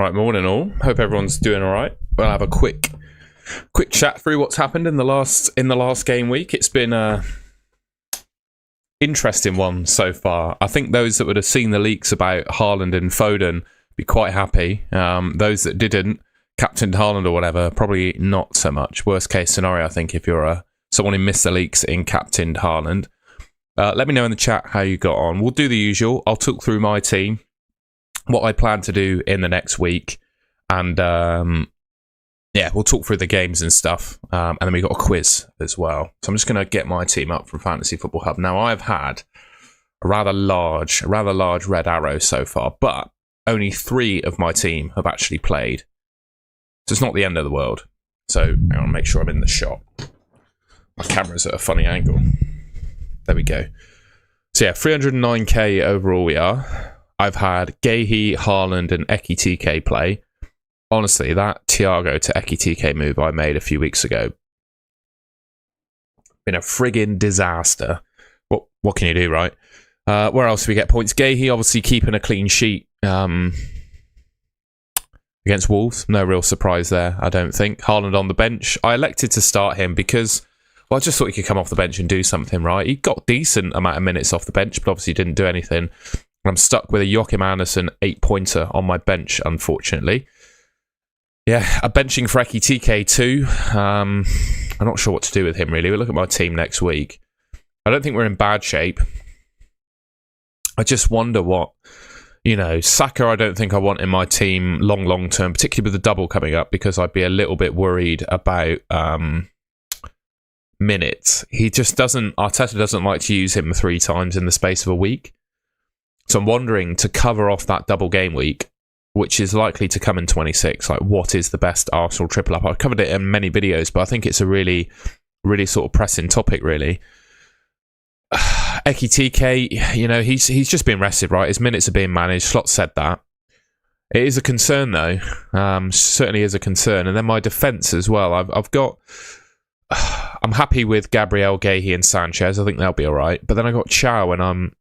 Right, morning all. Hope everyone's doing all right. We'll have a quick chat through what's happened in the last game week. It's been a interesting one so far. I think those that would have seen the leaks about HAALAND and FODEN be quite happy. Those that didn't, captained HAALAND or whatever, probably not so much. Worst case scenario, I think, if you're someone who missed the leaks in captained HAALAND. Let me know in the chat how you got on. We'll do the usual. I'll talk through my team, what I plan to do in the next week, and yeah, we'll talk through the games and stuff, and then we got a quiz as well. So I'm just going to get my team up from Fantasy Football Hub. Now, I've had a rather large red arrow so far, but only 3 of my team have actually played, so it's not the end of the world. So I want to make sure I'm in the shot. My camera's at a funny angle. There we go. So yeah, 309k overall we are. I've had Gameweek, HAALAND and EKITIKE play. Honestly, that Thiago to EKITIKE move I made a few weeks ago, been a friggin' disaster. What can you do, right? Where else do we get points? Gameweek obviously keeping a clean sheet against Wolves. No real surprise there, I don't think. HAALAND on the bench. I elected to start him because, well, I just thought he could come off the bench and do something, right? He got decent amount of minutes off the bench, but obviously didn't do anything. I'm stuck with a Joachim Andersen 8-pointer on my bench, unfortunately. Yeah, a benching for EKITIKE too. I'm not sure what to do with him, really. We'll look at my team next week. I don't think we're in bad shape. I just wonder what, Saka I don't think I want in my team long term, particularly with the double coming up, because I'd be a little bit worried about minutes. Arteta doesn't like to use him 3 times in the space of a week. So I'm wondering, to cover off that double game week, which is likely to come in 26, like what is the best Arsenal triple up? I've covered it in many videos, but I think it's a really, really sort of pressing topic, really. EKITIKE, he's just been rested, right? His minutes are being managed. Slot said that. It is a concern, though. Certainly is a concern. And then my defence as well. I'm happy with Gabriel, Gameweek and Sanchez. I think they'll be all right. But then I got Chow, and I'm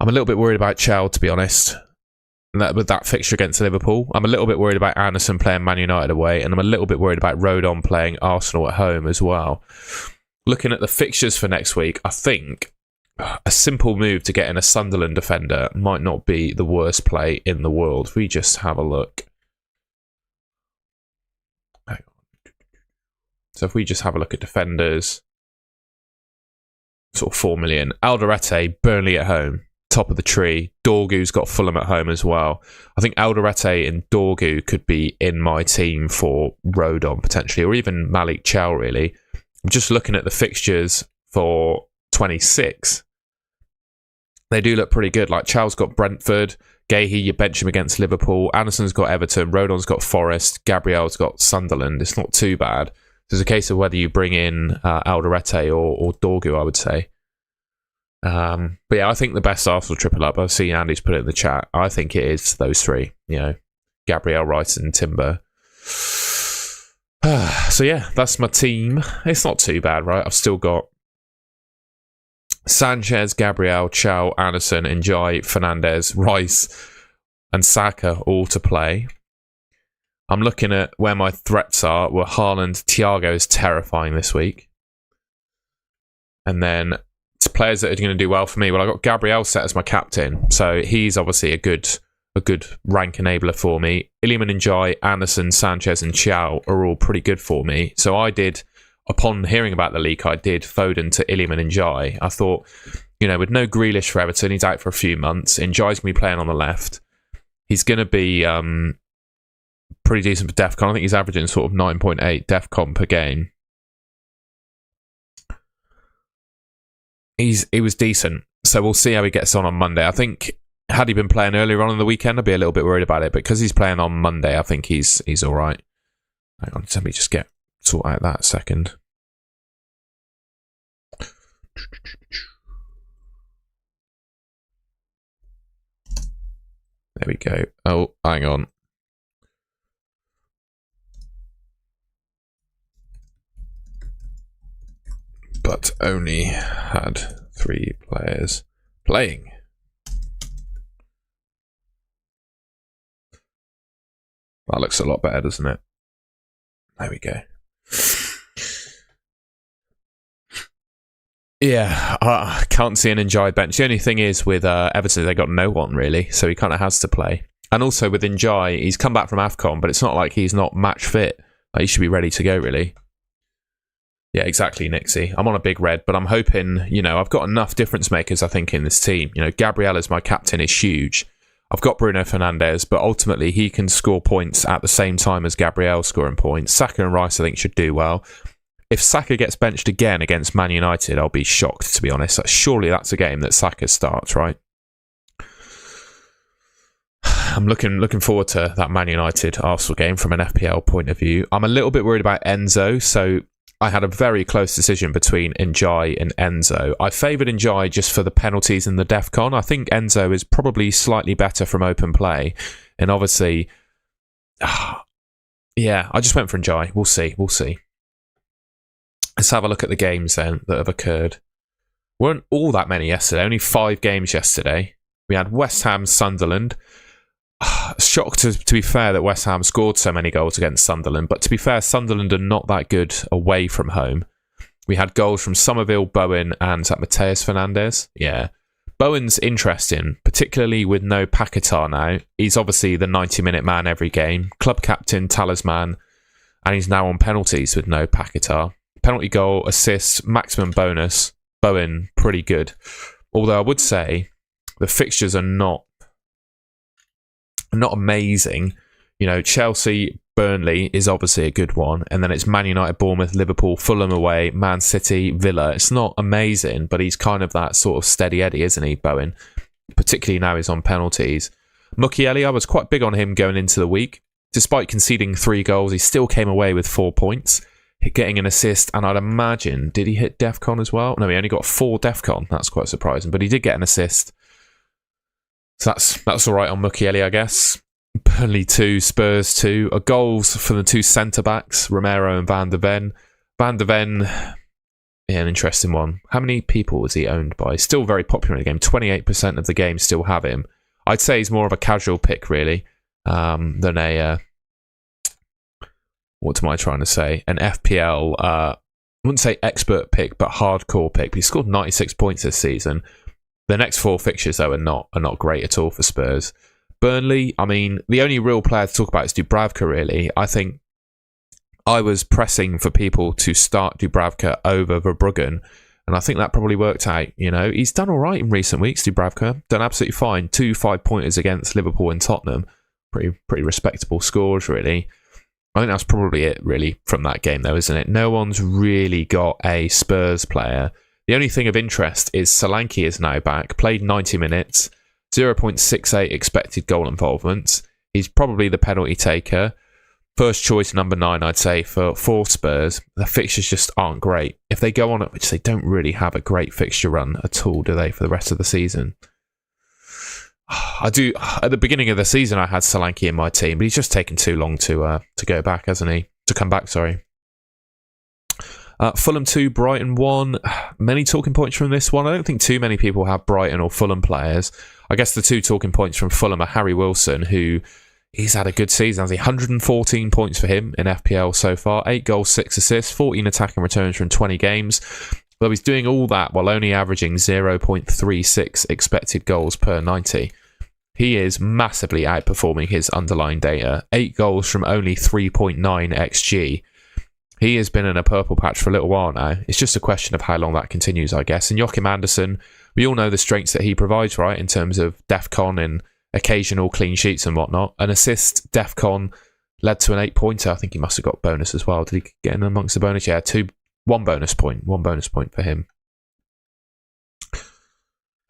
a little bit worried about Chow, to be honest. With that fixture against Liverpool, I'm a little bit worried about Anderson playing Man United away, and I'm a little bit worried about Rodon playing Arsenal at home as well. Looking at the fixtures for next week, I think a simple move to get in a Sunderland defender might not be the worst play in the world. If we just have a look. Hang on. So if we just have a look at defenders, sort of 4 million. Alderete, Burnley at home. Top of the tree. Dorgu's got Fulham at home as well. I think Alderete and Dorgu could be in my team for Rodon potentially, or even Malik Chow, really. I'm just looking at the fixtures for 26. They do look pretty good. Like, Chow's got Brentford, Gameweek, you bench him against Liverpool, Anderson's got Everton, Rodon's got Forest, Gabriel's got Sunderland. It's not too bad. There's a case of whether you bring in Alderete or Dorgu, I would say. But yeah, I think the best Arsenal triple up, I've seen Andy's put it in the chat, I think it is those 3, Gabriel, Rice and Timber. So yeah, that's my team. It's not too bad, right? I've still got Sanchez, Gabriel, Chow, Anderson, Njai, Fernandez, Rice and Saka all to play. I'm looking at where my threats are, where HAALAND, Thiago is terrifying this week. And then players that are going to do well for me. Well, I got Gabriel set as my captain, so he's obviously a good rank enabler for me. Iliman Njai, Anderson, Sanchez and Chow are all pretty good for me. So I did, upon hearing about the leak, I did Foden to Iliman Njai. I thought, with no Grealish for Everton, he's out for a few months. Njai's going to be playing on the left. He's going to be pretty decent for DEFCON. I think he's averaging sort of 9.8 DEFCON per game. He was decent, so we'll see how he gets on Monday. I think had he been playing earlier on in the weekend, I'd be a little bit worried about it, but because he's playing on Monday, I think he's all right. Hang on, let me just sort out that second. There we go. Oh, hang on. But only had 3 players playing. That looks a lot better, doesn't it? There we go. Yeah, I can't see an Njai bench. The only thing is with Everton, they got no one really, so he kind of has to play. And also with Njai, he's come back from AFCON, but it's not like he's not match fit. Like, he should be ready to go, really. Yeah, exactly, Nixie. I'm on a big red, but I'm hoping, I've got enough difference makers, I think, in this team. Gabriel as my captain is huge. I've got Bruno Fernandes, but ultimately he can score points at the same time as Gabriel scoring points. Saka and Rice, I think, should do well. If Saka gets benched again against Man United, I'll be shocked, to be honest. Surely that's a game that Saka starts, right? I'm looking forward to that Man United Arsenal game from an FPL point of view. I'm a little bit worried about Enzo, so I had a very close decision between Njai and Enzo. I favoured Njai just for the penalties and the DEFCON. I think Enzo is probably slightly better from open play. And obviously, yeah, I just went for Njai. We'll see. Let's have a look at the games then that have occurred. Weren't all that many yesterday, only 5 games yesterday. We had West Ham, Sunderland. Shocked, to be fair, that West Ham scored so many goals against Sunderland, but to be fair, Sunderland are not that good away from home. We had goals from Somerville, Bowen, and Mateus Fernandes. Yeah. Bowen's interesting, particularly with no Paquetá now. He's obviously the 90-minute man every game, club captain, talisman, and he's now on penalties with no Paquetá. Penalty goal, assist, maximum bonus. Bowen, pretty good. Although I would say the fixtures are not amazing. Chelsea, Burnley is obviously a good one, and then it's Man United, Bournemouth, Liverpool, Fulham away, Man City, Villa. It's not amazing, but he's kind of that sort of steady Eddie, isn't he, Bowen? Particularly now he's on penalties. Mukiele, I was quite big on him going into the week. Despite conceding 3 goals, he still came away with 4 points, getting an assist, and I'd imagine, did he hit DEFCON as well? No, he only got 4 DEFCON. That's quite surprising, but he did get an assist. So that's all right on Mukiele, I guess. Burnley 2, Spurs 2. Goals for the 2 centre-backs, Romero and Van der Ven. Van der Ven, yeah, an interesting one. How many people was he owned by? Still very popular in the game. 28% of the game still have him. I'd say he's more of a casual pick, really, than a... what am I trying to say? An FPL, I wouldn't say expert pick, but hardcore pick. He scored 96 points this season. The next 4 fixtures, though, are not great at all for Spurs. Burnley, I mean, the only real player to talk about is Dubravka, really. I think I was pressing for people to start Dubravka over Verbruggen, and I think that probably worked out. He's done all right in recent weeks, Dubravka. Done absolutely fine. 2 5-pointers against Liverpool and Tottenham. Pretty respectable scores, really. I think that's probably it, really, from that game, though, isn't it? No one's really got a Spurs player. The only thing of interest is Solanke is now back, played 90 minutes, 0.68 expected goal involvement. He's probably the penalty taker. First choice, number 9, I'd say, for Spurs. The fixtures just aren't great. If they go on it, which they don't really have a great fixture run at all, do they, for the rest of the season? I do. At the beginning of the season, I had Solanke in my team, but he's just taken too long to go back, hasn't he? To come back, sorry. Fulham 2, Brighton 1. Many talking points from this one. I don't think too many people have Brighton or Fulham players. I guess the 2 talking points from Fulham are Harry Wilson, who he's had a good season. 114 points for him in FPL so far. 8 goals, 6 assists, 14 attacking returns from 20 games. Though he's doing all that while only averaging 0.36 expected goals per 90. He is massively outperforming his underlying data. 8 goals from only 3.9 XG. He has been in a purple patch for a little while now. It's just a question of how long that continues, I guess. And Joachim Andersen, we all know the strengths that he provides, right, in terms of DEFCON and occasional clean sheets and whatnot. An assist, DEFCON, led to an 8-pointer. I think he must have got bonus as well. Did he get in amongst the bonus? Yeah, 1 bonus point. 1 bonus point for him.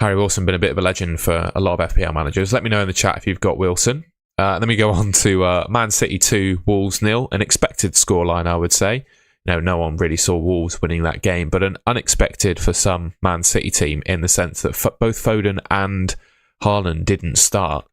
Harry Wilson, been a bit of a legend for a lot of FPL managers. Let me know in the chat if you've got Wilson. Then we go on to Man City 2, Wolves 0. An expected scoreline, I would say. No one really saw Wolves winning that game, but an unexpected for some Man City team in the sense that both Foden and HAALAND didn't start.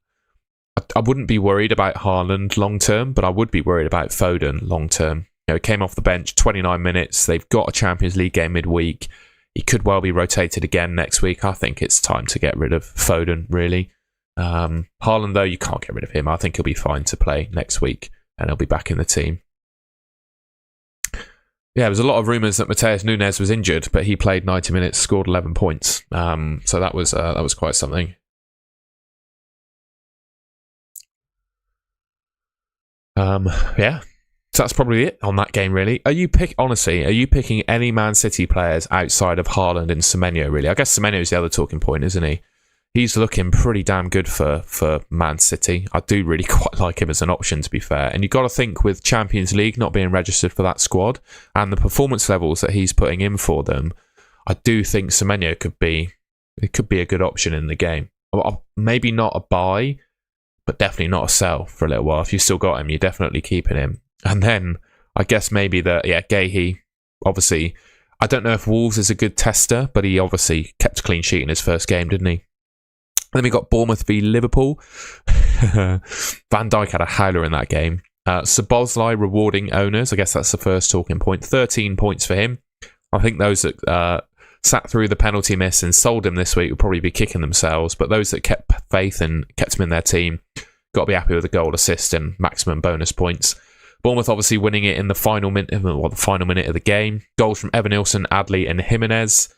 I wouldn't be worried about HAALAND long term, but I would be worried about Foden long term. Came off the bench 29 minutes. They've got a Champions League game midweek. He could well be rotated again next week. I think it's time to get rid of Foden, really. HAALAND, though, you can't get rid of him. I think he'll be fine to play next week. and he'll be back in the team. Yeah, there was a lot of rumours that Mateus Nunes was injured, but he played 90 minutes, scored 11 points. So that was quite something. Yeah. So that's probably it on that game, really. Are you picking any Man City players outside of Haaland and Semenyo, really? I guess Semenyo is the other talking point, isn't he? He's looking pretty damn good for Man City. I do really quite like him as an option, to be fair. And you've got to think, with Champions League not being registered for that squad and the performance levels that he's putting in for them, I do think Semenyo could be a good option in the game. Maybe not a buy, but definitely not a sell for a little while. If you've still got him, you're definitely keeping him. And then I guess maybe Gahey, obviously, I don't know if Wolves is a good tester, but he obviously kept a clean sheet in his first game, didn't he? Then we got Bournemouth v Liverpool. Van Dijk had a howler in that game. Szoboszlai rewarding owners. I guess that's the first talking point. 13 points for him. I think those that sat through the penalty miss and sold him this week will probably be kicking themselves. But those that kept faith and kept him in their team got to be happy with a goal, assist, and maximum bonus points. Bournemouth obviously winning it in the final minute of the game. Goals from Evan Nilsson, Adley, and Jimenez.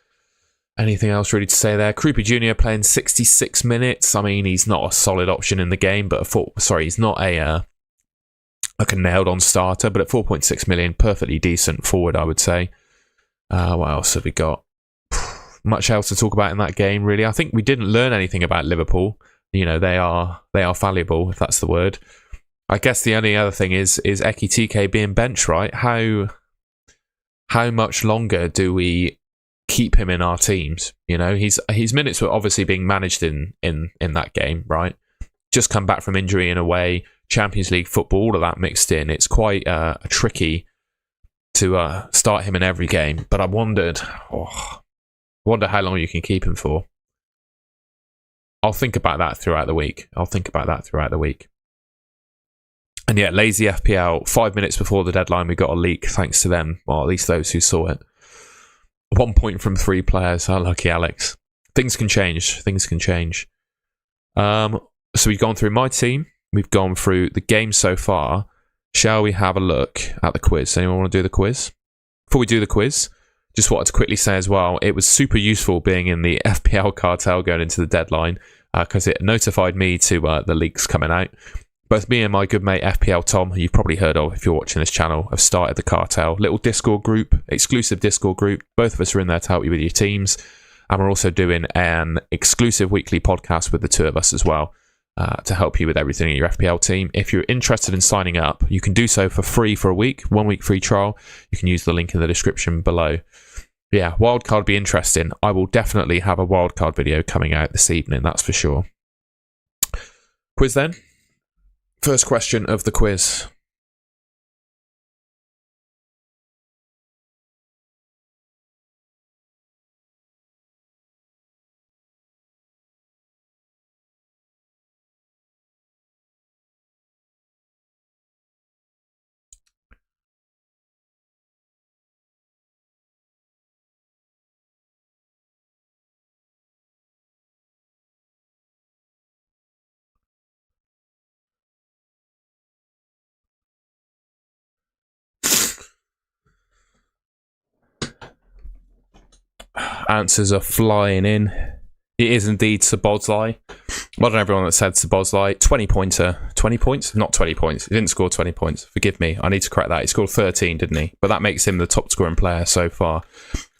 Anything else really to say there? Krupa Jr. playing 66 minutes. I mean, he's not a solid option in the game, but he's not a nailed-on starter. But at 4.6 million, perfectly decent forward, I would say. What else have we got? Much else to talk about in that game, really. I think we didn't learn anything about Liverpool. You know, they are valuable, if that's the word. I guess the only other thing is EKITIKE being benched, right? How much longer do we keep him in our teams? You know, his minutes were obviously being managed in that game, right? Just come back from injury in a way, Champions League football, all of that mixed in. It's quite tricky to start him in every game. But I wonder how long you can keep him for. I'll think about that throughout the week. And yeah, lazy FPL, 5 minutes before the deadline, we got a leak, thanks to them, or at least those who saw it. 1 point from 3 players. How lucky, Alex. Things can change. So we've gone through my team. We've gone through the game so far. Shall we have a look at the quiz? Anyone want to do the quiz? Before we do the quiz, just wanted to quickly say as well, it was super useful being in the FPL Cartel going into the deadline, because it notified me to the leaks coming out. Both me and my good mate FPL Tom, who you've probably heard of if you're watching this channel, have started the Cartel. Little Discord group, exclusive Discord group. Both of us are in there to help you with your teams. And we're also doing an exclusive weekly podcast with the two of us as well, to help you with everything in your FPL team. If you're interested in signing up, you can do so for free for a week, 1 week free trial. You can use the link in the description below. Yeah, wildcard be interesting. I will definitely have a wildcard video coming out this evening, that's for sure. Quiz then. First question of the quiz. Answers are flying in. It is indeed Szoboszlai. Well done everyone that said Szoboszlai. 20-pointer. 20 points? Not 20 points. He didn't score 20 points. Forgive me. I need to correct that. He scored 13, didn't he? But that makes him the top scoring player so far.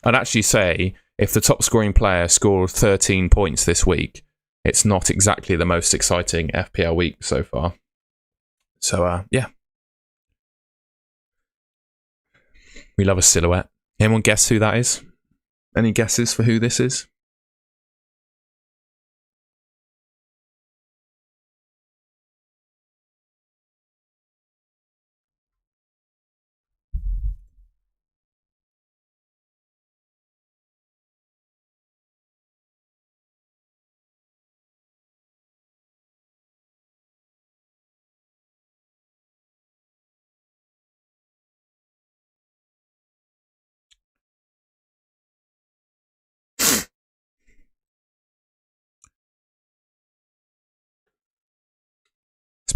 I'd actually say if the top scoring player scored 13 points this week, it's not exactly the most exciting FPL week so far. So, yeah. We love a silhouette. Anyone guess who that is? Any guesses for who this is?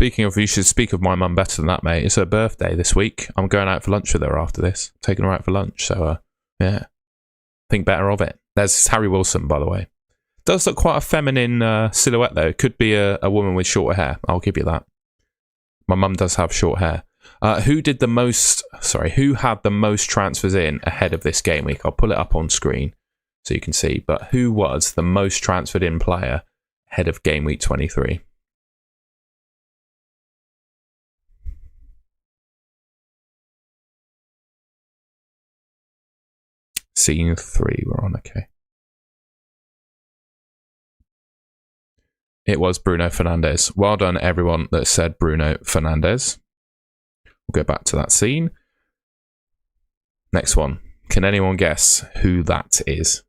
Speaking of, you should speak of my mum better than that, mate. It's her birthday this week. I'm going out for lunch with her after this. Taking her out for lunch. So, yeah. Think better of it. There's Harry Wilson, by the way. Does look quite a feminine silhouette, though. Could be a woman with shorter hair. I'll give you that. My mum does have short hair. Who had the most transfers in ahead of this game week? I'll pull it up on screen so you can see. But who was the most transferred in player ahead of game week 23? Scene 3, we're on, okay. It was Bruno Fernandes. Well done, everyone that said Bruno Fernandes. We'll go back to that scene. Next one. Can anyone guess who that is?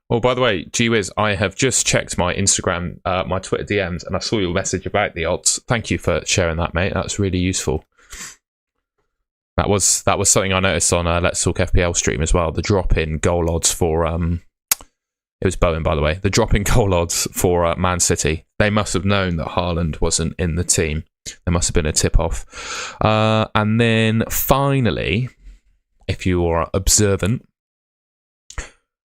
Oh, by the way, gee whiz, I have just checked my Instagram, my Twitter DMs, and I saw your message about the odds. Thank you for sharing that, mate. That's really useful. That was something I noticed on Let's Talk FPL stream as well. The drop in goal odds for it was Bowen, by the way. The drop in goal odds for Man City. They must have known that Haaland wasn't in the team. There must have been a tip off. And then finally, if you are observant,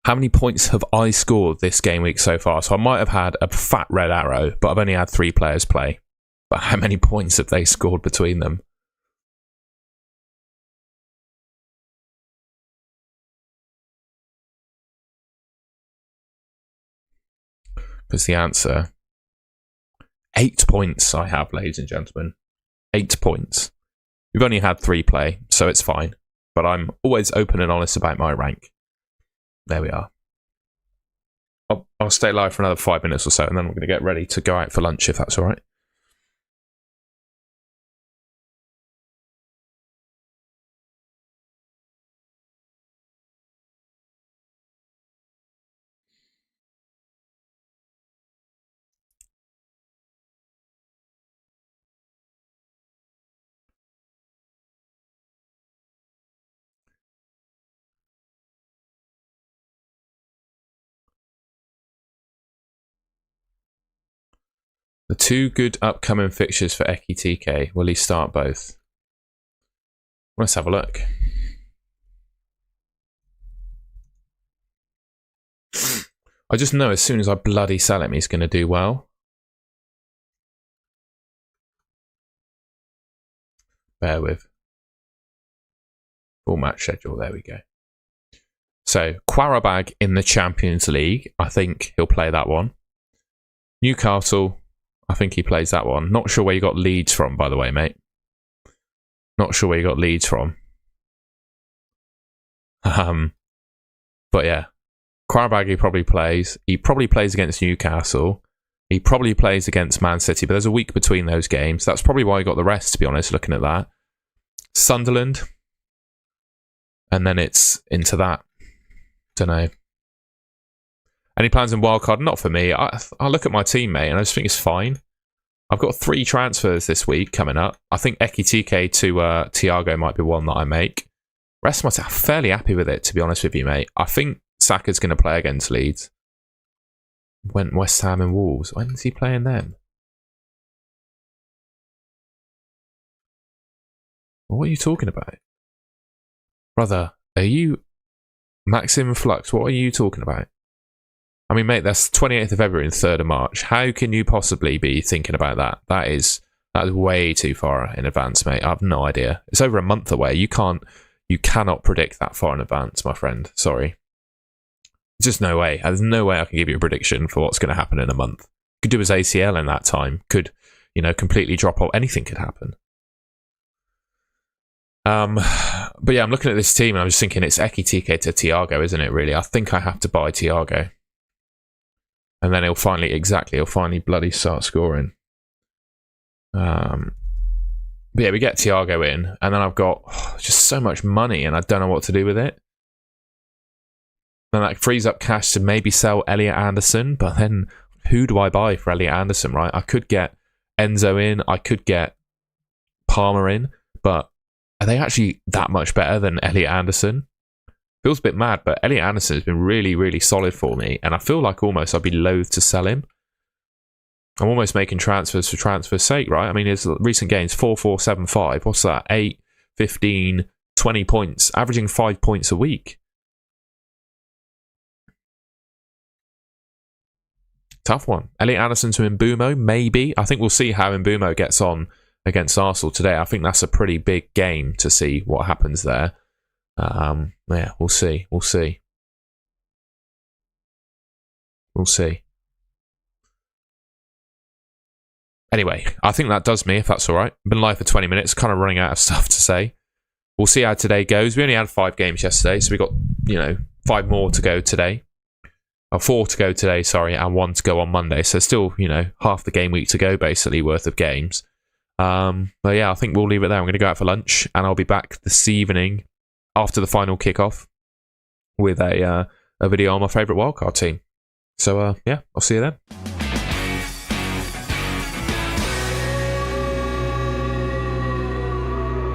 how many points have I scored this game week so far? So I might have had a fat red arrow, but I've only had 3 players play. But how many points have they scored between them? Because the answer, 8 points I have, ladies and gentlemen. 8 points. We've only had 3 play, so it's fine. But I'm always open and honest about my rank. There we are. I'll stay live for another 5 minutes or so, and then we're going to get ready to go out for lunch, if that's all right. The 2 good upcoming fixtures for EKITIKE. Will he start both? Let's have a look. I just know as soon as I bloody sell him, he's going to do well. Bear with. Full match schedule. There we go. So, Qarabag in the Champions League. I think he'll play that one. Newcastle. I think he plays that one. Not sure where you got Leeds from, by the way, mate. Not sure where you got Leeds from. But yeah. Qarabag he probably plays. He probably plays against Newcastle. He probably plays against Man City, but there's a week between those games. That's probably why he got the rest, to be honest, looking at that. Sunderland. And then it's into that. Don't know. Any plans in wildcard? Not for me. I look at my team, mate, and I just think it's fine. I've got 3 transfers this week coming up. I think EKITIKE to Thiago might be one that I make. Rest of my team, I'm fairly happy with it, to be honest with you, mate. I think Saka's going to play against Leeds. When West Ham and Wolves. When is he playing them? What are you talking about? Brother, are you... Maxim Flux, what are you talking about? I mean, mate, that's 28th of February and 3rd of March. How can you possibly be thinking about that? That is way too far in advance, mate. I have no idea. It's over a month away. You cannot predict that far in advance, my friend. Sorry. Just no way. There's no way I can give you a prediction for what's going to happen in a month. Could do his ACL in that time. Could, completely drop off. Anything could happen. But yeah, I'm looking at this team and I'm just thinking it's EKITIKE to Thiago, isn't it, really? I think I have to buy Thiago. And then he'll finally bloody start scoring. But But yeah, we get Thiago in, and then I've got just so much money, and I don't know what to do with it. And that frees up cash to maybe sell Elliot Anderson, but then who do I buy for Elliot Anderson, right? I could get Enzo in, I could get Palmer in, but are they actually that much better than Elliot Anderson? Feels a bit mad, but Elliot Anderson has been really, really solid for me, and I feel like almost I'd be loath to sell him. I'm almost making transfers for transfer's sake, right? I mean, his recent gains, 4-4-7-5. What's that? 8, 15, 20 points, averaging 5 points a week. Tough one. Elliot Anderson to Mbeumo, maybe. I think we'll see how Mbeumo gets on against Arsenal today. I think that's a pretty big game to see what happens there. Yeah, we'll see. We'll see. We'll see. Anyway, I think that does me, if that's all right. Been live for 20 minutes, kind of running out of stuff to say. We'll see how today goes. We only had 5 games yesterday, so we got, 5 more to go today. 4 to go today, sorry, and 1 to go on Monday. So still, half the game week to go, basically, worth of games. But yeah, I think we'll leave it there. I'm going to go out for lunch, and I'll be back this evening after the final kickoff with a video on my favourite wildcard team. So yeah, I'll see you then.